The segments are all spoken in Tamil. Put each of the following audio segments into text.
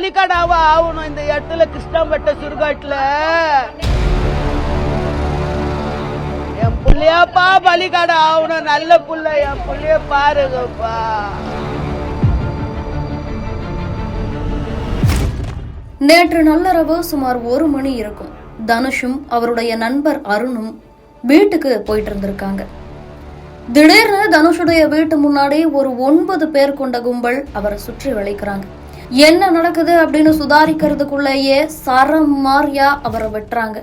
பலிகாடாவா ஆகணும் இந்த இடத்துல கிருஷ்ணாம்பட்ட சுடுகாட்டுல. என் புள்ளையாப்பா பலிகாடா ஆகணும். நல்ல புள்ள, என் புள்ளைய பாருங்கப்பா. நேற்று நள்ளிரவு சுமார் 1 மணி இருக்கும். தனுஷும் அவருடைய நண்பர் அருணும் வீட்டுக்கு போயிட்டு இருந்திருக்காங்க. திடீர்னு தனுஷுடைய வீட்டு முன்னாடி ஒரு 9 பேர் கொண்ட கும்பல் அவரை சுற்றி வளைக்கிறாங்க. என்ன நடக்குது அப்படின்னு சுதாரிக்கிறதுக்குள்ளேயே சரம் மாரியா அவரை வெட்டுறாங்க.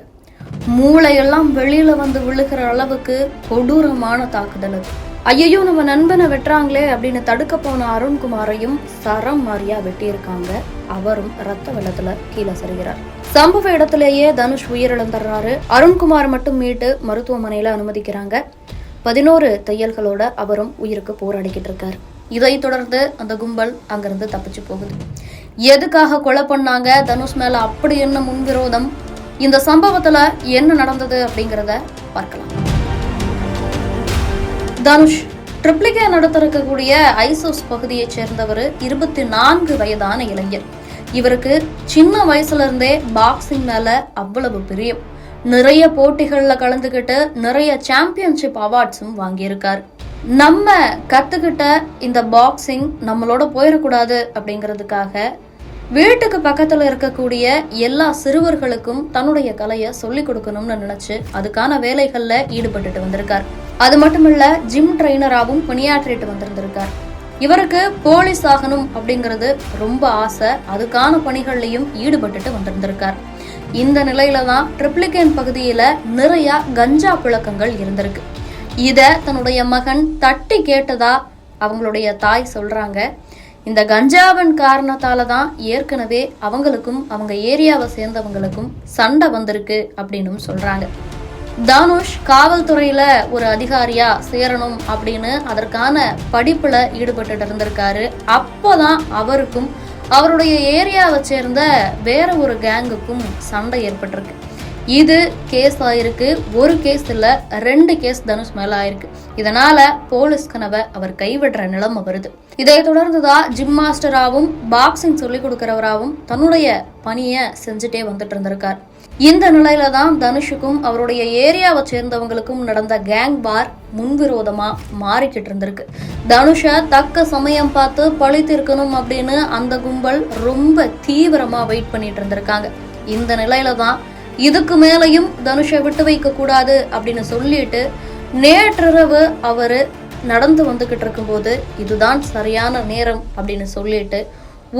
மூளையெல்லாம் வெளியில வந்து விழுகிற அளவுக்கு கொடூரமான தாக்குதல் அது. ஐயோ நம்ம நண்பனை வெட்டுறாங்களே அப்படின்னு தடுக்க போன அருண்குமாரையும் சரம் மாரியா வெட்டியிருக்காங்க. அவரும் ரத்த வெள்ளத்துல கீழே சரிகிறார். சம்பவ இடத்திலேயே தனுஷ் உயிரிழந்துடுறாரு. அருண்குமார் மட்டும் மீட்டு மருத்துவமனையில அனுமதிக்கிறாங்க. 11 தையல்களோட அவரும் உயிருக்கு போராடிக்கிட்டு இருக்காரு. இதை தொடர்ந்து அந்த கும்பல் அங்கிருந்து தப்பிச்சு போகுது. எதுக்காக கொலை பண்ணாங்க, தனுஷ் மேல அப்படி என்ன முன்விரோதம், இந்த சம்பவத்துல என்ன நடந்தது அப்படிங்கறத பார்க்கலாம். தனுஷ் ட்ரிப்ளிகே நடத்திருக்கக்கூடிய ஐசோஸ் பகுதியை சேர்ந்தவர். 24 வயதான இளைஞர். இவருக்கு சின்ன வயசுல இருந்தே பாக்ஸிங் மேல அவ்வளவு பிரியம். நிறைய போட்டிகள்ல கலந்துகிட்டு நிறைய சாம்பியன்ஷிப் அவார்ட்ஸும் வாங்கியிருக்காரு. நம்ம கத்துக்கிட்ட இந்த பாக்ஸிங் நம்மளோட போயிடக்கூடாது அப்படிங்கிறதுக்காக வீட்டுக்கு பக்கத்துல இருக்கக்கூடிய எல்லா சிறுவர்களுக்கும் தன்னுடைய கலையை சொல்லிக் கொடுக்கணும்னு நினைச்சு அதுக்கான வேலைகள்ல ஈடுபட்டுட்டு வந்திருக்கார். அது மட்டும் இல்ல, ஜிம் ட்ரெயினராகவும் பணியாற்றிட்டு வந்திருந்திருக்கார். இவருக்கு போலீஸ் ஆகணும் அப்படிங்கிறது ரொம்ப ஆசை. அதுக்கான பணிகள்லையும் ஈடுபட்டுட்டு வந்திருந்திருக்கார். இந்த நிலையில தான் ட்ரிப்ளிகேன் பகுதியில நிறைய கஞ்சா புழக்கங்கள் இருந்திருக்கு. இத தன்னுடைய மகன் தட்டி கேட்டதா அவங்களுடைய தாய் சொல்றாங்க. இந்த கஞ்சாவின் காரணத்தால தான் ஏற்கனவே அவங்களுக்கும் அவங்க ஏரியாவை சேர்ந்தவங்களுக்கும் சண்டை வந்திருக்கு அப்படின்னு சொல்றாங்க. தனுஷ் காவல்துறையில ஒரு அதிகாரியா சேரணும் அப்படின்னு அதற்கான படிப்புல ஈடுபட்டு இருந்திருக்காரு. அப்போதான் அவருக்கும் அவருடைய ஏரியாவை சேர்ந்த வேற ஒரு கேங்குக்கும் சண்டை ஏற்பட்டிருக்கு. இது கேஸ் ஆயிருக்கு. ஒரு கேஸ் இல்ல, 2 கேஸ் தனுஷ் மேல ஆயிருக்கு. இதனால போலீஸ் கனவை அவர் கைவிடுற நிலைமை வருது. இதை தொடர்ந்துதான் ஜிம் மாஸ்டராகவும் பாக்ஸிங் சொல்லிக் கொடுக்கிறவராகவும் தன்னுடைய பணியை செஞ்சுட்டே வந்துட்டு இருந்திருக்கார். இந்த நிலையில தான் தனுஷுக்கும் அவருடைய ஏரியாவை சேர்ந்தவங்களுக்கும் நடந்த கேங் வார் முன்விரோதமா மாறிக்கிட்டு இருந்திருக்கு. தனுஷ தக்க சமயம் பார்த்து பழி தீர்க்கணும் அப்படின்னு அந்த கும்பல் ரொம்ப தீவிரமா வெயிட் பண்ணிட்டு இருந்திருக்காங்க. இந்த நிலையில தான் இதுக்கு மேலையும் தனுஷை விட்டு வைக்க கூடாது அப்படின்னு சொல்லிட்டு நேற்றிரவு அவரு நடந்து வந்துகிட்டு இருக்கும்போது இதுதான் சரியான நேரம் அப்படின்னு சொல்லிட்டு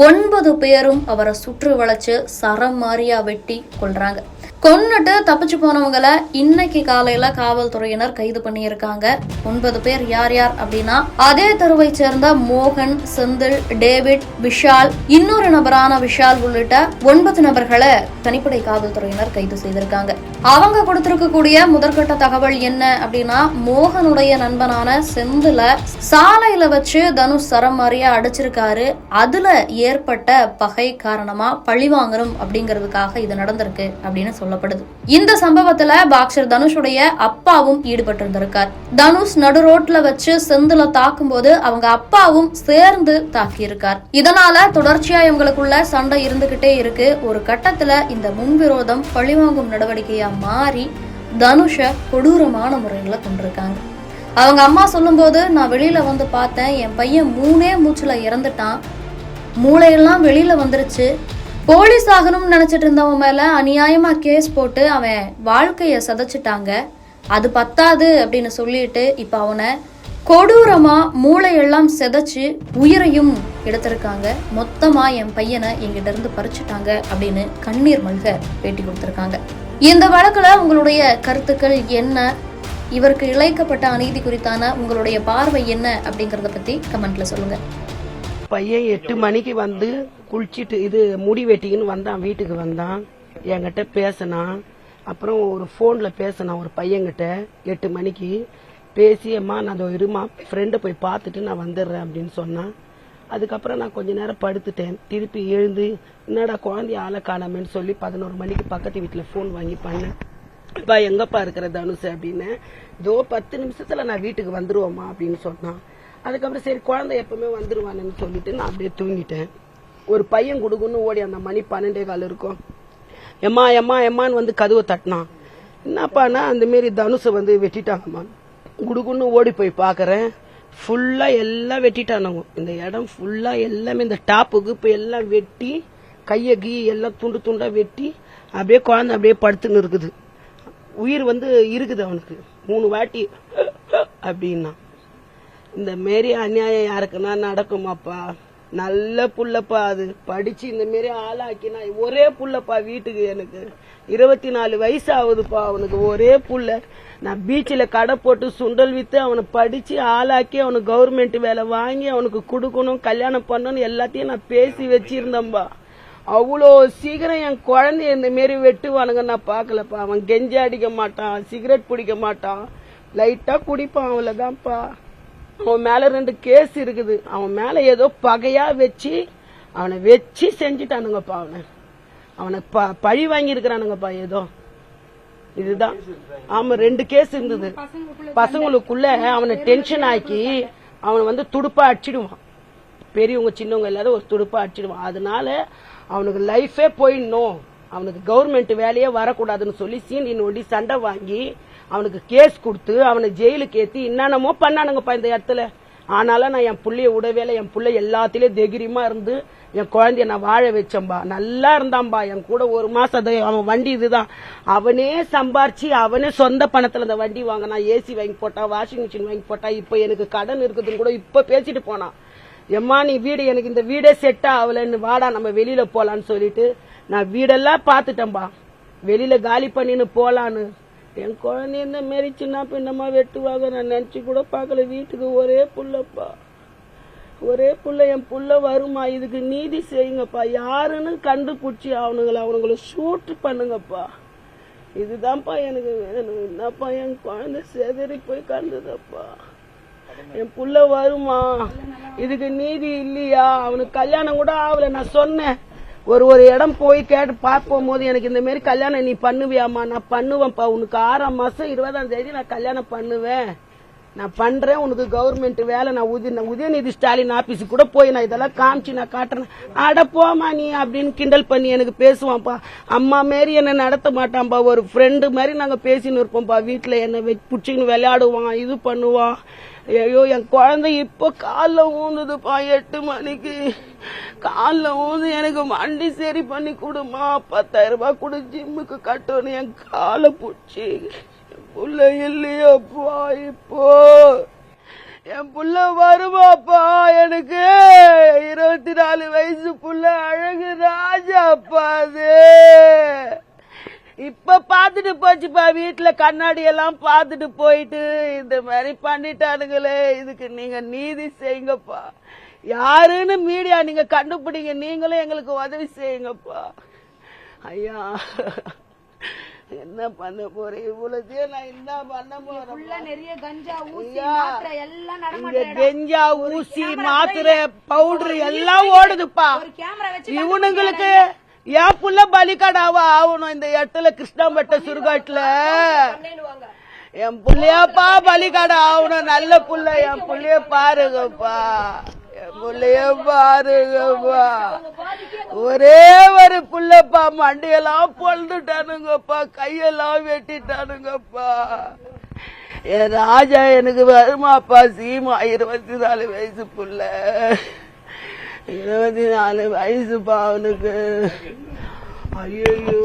9 பேரும் அவரை சுற்றி வளைச்சு சரம் மாரியா வெட்டி கொள்றாங்க. கொன்னுட்டு தப்பிச்சு போனவங்களை இன்னைக்கு காலையில காவல்துறையினர் கைது பண்ணியிருக்காங்க. 9 பேர் யார் யார் அப்படின்னா, அதே தெருவை சேர்ந்த மோகன், செந்தில், டேவிட், விஷால், இன்னொரு நபரான விஷால் உள்ளிட்ட 9 நபர்களை தனிப்படை காவல்துறையினர் கைது செய்திருக்காங்க. அவங்க கொடுத்திருக்கக்கூடிய முதற்கட்ட தகவல் என்ன அப்படின்னா, மோகனுடைய நண்பனான செந்தில சாலையில வச்சு தனுஷ் சரம் மாரியா அடிச்சிருக்காரு. அதுல ஏற்பட்ட பகை காரணமா பழி வாங்கணும் அப்படிங்கிறதுக்காக இது நடந்திருக்கு அப்படின்னு சொல்லப்படுது. இந்த சம்பவத்துல பாக்ஸர் தனுஷுடைய அப்பாவும் ஈடுபட்டு இருந்திருக்கார். தனுஷ் நடு ரோட்ல வச்சு செந்தில தாக்கும் போது அவங்க அப்பாவும் சேர்ந்து தாக்கியிருக்கார். இதனால தொடர்ச்சியா இவங்களுக்குள்ள சண்டை இருந்துகிட்டே இருக்கு. ஒரு கட்டத்துல இந்த முன்விரோதம் பழிவாங்கும் நடவடிக்கையா மாறி தனுஷ கொடூரமான முறையில கொண்டிருக்காங்க. அவங்க அம்மா சொல்லும் போது, நான் வெளியில வந்து பார்த்தேன், என் பையன் 3 மூச்சுல இறந்துட்டான், மூளையெல்லாம் வெளியில வந்துருச்சு. போலீஸ் ஆகணும்னு நினைச்சிட்டு இருந்தவன் மேல அநியாயமா கேஸ் போட்டு அவன் வாழ்க்கைய சதைச்சிட்டாங்க. அது பத்தாது அப்படின்னு சொல்லிட்டு இப்ப அவனை கொடூரமா மூளையெல்லாம் செதைச்சு உயிரையும் எடுத்திருக்காங்க. மொத்தமா என் பையனை எங்கிட்ட இருந்து பறிச்சுட்டாங்க அப்படின்னு கண்ணீர் மல்க பேட்டி கொடுத்திருக்காங்க. இந்த வழக்குல உங்களுடைய கருத்துக்கள் என்ன? இவருக்கு இழைக்கப்பட்ட அநீதி குறித்தான உங்களுடைய பார்வை என்ன அப்படிங்கறத பத்தி கமெண்ட்ல சொல்லுங்க. பையன் 8 மணிக்கு வந்து குளிச்சிட்டு இது முடி வெட்டின்னு வந்தான். வீட்டுக்கு வந்தான், என்கிட்ட பேசினான். அப்புறம் ஒரு போன்ல பேசினான் ஒரு பையன்கிட்ட 8 மணிக்கு பேசி, அம்மா நான் அதோ இருமா ஃப்ரெண்டை போய் பார்த்துட்டு நான் வந்துடுறேன் அப்படின்னு சொன்னான். அதுக்கப்புறம் நான் கொஞ்ச நேரம் படுத்துட்டேன். திருப்பி எழுந்து என்னடா குழந்தைய ஆளை காணாமன்னு சொல்லி 11 மணிக்கு பக்கத்து வீட்டுல போன் வாங்கி பண்ணேன். இப்ப எங்கப்பா இருக்கிற தனுஷ் அப்படின்னு, இதோ 10 நிமிஷத்துல நான் வீட்டுக்கு வந்துருவோமா அப்படின்னு சொன்னான். அதுக்கப்புறம் சரி குழந்தை எப்பவுமே வந்துருவானு சொல்லிட்டு நான் அப்படியே தூங்கிட்டேன். ஒரு பையன் குடுக்குன்னு ஓடி அந்த மணி 12:15 இருக்கும். எம்மா எம்மா எம்மான்னு வந்து கதவை தட்டினான். என்னப்பானா அந்த மாரி தனுஷை வந்து வெட்டிட்டாங்கம்மா. குடுக்குன்னு ஓடி போய் பாக்குறேன், ஃபுல்லா எல்லாம் வெட்டிட்டானுங்க. இந்த இடம் ஃபுல்லா எல்லாமே இந்த டாப்புக்கு இப்ப எல்லாம் வெட்டி கைய கீ எல்லாம் துண்டு துண்டா வெட்டி அப்படியே குழந்தை அப்படியே படுத்துன்னு இருக்குது. உயிர் வந்து இருக்குது அவனுக்கு 3 வாட்டி அப்படின்னா. இந்த மாரி அநியாயம் யாருக்குன்னா நடக்குமாப்பா? நல்ல புள்ளப்பா, அது படிச்சு இந்த மாரி ஆளாக்கினா ஒரே புள்ளப்பா வீட்டுக்கு. எனக்கு 24 வயசு ஆகுதுப்பா அவனுக்கு, ஒரே புள்ள. நான் பீச்சில் கடை போட்டு சுண்டல் வித்து அவனை படிச்சு ஆளாக்கி அவனுக்கு கவர்மெண்ட் வேலை வாங்கி அவனுக்கு கொடுக்கணும், கல்யாணம் பண்ணணும் எல்லாத்தையும் நான் பேசி வச்சிருந்தேன்பா. அவ்வளோ சீக்கிரம் என் குழந்தைய இந்த மாரி வெட்டுவானுங்க நான் பாக்கலப்பா. அவன் கெஞ்சி அடிக்க மாட்டான், சிகரெட் பிடிக்க மாட்டான், லைட்டா குடிப்பான், அவ்வளவுதான்ப்பா. அவன் மேல 2 கேஸ் இருக்குது. அவன் மேல ஏதோ பகையா வச்சு அவனை வச்சு செஞ்சுட்டானுங்கப்பா. அவனை பழி வாங்கி இருக்கிறானுங்கப்பா ஏதோ. இதுதான். ஆமா, 2 கேஸ் இருந்தது பசங்களுக்குள்ள. அவனை டென்ஷன் ஆக்கி அவனை வந்து துடுப்பா அடிச்சிடுவான். பெரியவங்க சின்னவங்க இல்லாத ஒரு துடுப்பா அடிச்சிடுவான். அதனால அவனுக்கு லைஃபே போயிடணும், அவனுக்கு கவர்மெண்ட் வேலையே வரக்கூடாதுன்னு சொல்லி சீனி நோண்டி சண்டை வாங்கி அவனுக்கு கேஸ் கொடுத்து அவனை ஜெயிலுக்கு ஏத்தி என்னென்னமோ பண்ணானுங்கப்பா இந்த இடத்துல. ஆனாலும் நான் என் புள்ளைய விடவேல. என் புள்ள எல்லாத்திலயும் தைரியமா இருந்து என் குழந்தைய நான் வாழ வச்சேன்பா. நல்லா இருந்தான்பா என் கூட 1 மாசம். அவன் வண்டி இதுதான், அவனே சம்பாரிச்சு அவனே சொந்த பணத்துல அந்த வண்டி வாங்கினா, ஏசி வாங்கி போட்டா, வாஷிங் மிஷின் வாங்கி போட்டா. இப்ப எனக்கு கடன் இருக்குதுன்னு கூட இப்ப பேசிட்டு போனான். எம்மா நீ வீடு எனக்கு இந்த வீடே செட் ஆகலன்னு, வாடா நம்ம வெளியில போலான்னு சொல்லிட்டு நான் வீடெல்லாம் பாத்துட்டேன்பா. வெளியில காலி பண்ணின்னு போலான்னு. என் குழந்தை என்ன மாரி சின்ன பின்னமா வெட்டுவாங்க நான் நினைச்சு கூட பாக்கல. வீட்டுக்கு ஒரே புள்ளப்பா, ஒரே புள்ள. என் புள்ள வருமா? இதுக்கு நீதி செய்யுங்கப்பா. யாருன்னு கண்டுபிடிச்சி அவனுங்களை ஷூட் பண்ணுங்கப்பா. இதுதான்ப்பா எனக்கு வேணும். என்னப்பா என் குழந்தை செதறி போய் கண்டதப்பா. என் புள்ள வருமா? இதுக்கு நீதி இல்லையா? அவனுக்கு கல்யாணம் கூட ஆகல. நான் சொன்னேன், ஒரு இடம் போய் கேட்டு பார்ப்போம் போது எனக்கு இந்த மாதிரி கல்யாணம் நீ பண்ணுவியாமா? நான் பண்ணுவேன்ப்பா. உனக்கு 6ஆம் மாசம் 20ஆம் தேதி நான் கல்யாணம் பண்ணுவேன், நான் பண்றேன். உனக்கு கவர்மெண்ட் வேலை. நான் உதயநிதி ஸ்டாலின் ஆபீஸுக்கு கூட போய் நான் இதெல்லாம் காமிச்சு நான் காட்டுறேன். அட போமா நீ அப்படின்னு கிண்டல் பண்ணி எனக்கு பேசுவான்ப்பா. அம்மா மாரி என்ன நடத்த மாட்டான்பா. ஒரு ஃப்ரெண்டு மாதிரி நாங்க பேசின்னு இருப்போம்ப்பா. வீட்டுல என்ன பிடிச்சின்னு விளையாடுவான், இது பண்ணுவான். ஐயோ என் குழந்தை இப்ப காலைல ஊந்துதுப்பா. 8 மணிக்கு காலைல ஊந்து எனக்கு வண்டி சரி பண்ணி கொடுமா, 10,000 ரூபாய் கொடு, ஜிம்முக்கு கட்டணும். என் காலை பிடிச்சி புள்ள இல்லையாப்பா. இப்போ என் புள்ள வருவாப்பா. எனக்கு 24 வயசு புள்ள, அழகு ராஜாப்பா. அது இப்ப பாத்துட்டு போச்சுப்பா. வீட்டுல கண்ணாடி எல்லாம் பாத்துட்டு போயிட்டு இந்த மாதிரி பண்ணிட்டானுங்களே. இதுக்கு நீங்க நீதி செய்யுங்கப்பா. யாருன்னு மீடியா நீங்க கண்டுபிடிங்க. நீங்களும் எங்களுக்கு உதவி செய்யுங்கப்பா. ஐயா என்ன பண்ண போறேன்? இவ்வளவு நான் என்ன பண்ண போறேன்? கெஞ்சா ஊசி மாத்திரை பவுடர் எல்லாம் ஓடுதுப்பா. இவனுங்களுக்கு என் புள்ள பலிகடாவா ஆகணும் இந்த இடத்துல, கிருஷ்ணாம்பட்ட சுருகாட்டுல. என் புள்ளையாப்பா பலிகடா ஆகணும். நல்ல புள்ள. என் புள்ளைய பாருங்கப்பா, என் புள்ளைய பாருங்கப்பா. ஒரே ஒரு புள்ளப்பா. மண்டையெல்லாம் பொழுதுட்டானுங்கப்பா, கையெல்லாம் வெட்டிட்டானுங்கப்பா. என் ராஜா எனக்கு வருமாப்பா. சீமா 24 வயசு புள்ள, 24 வயசுப்பா அவனுக்கு. ஐயோ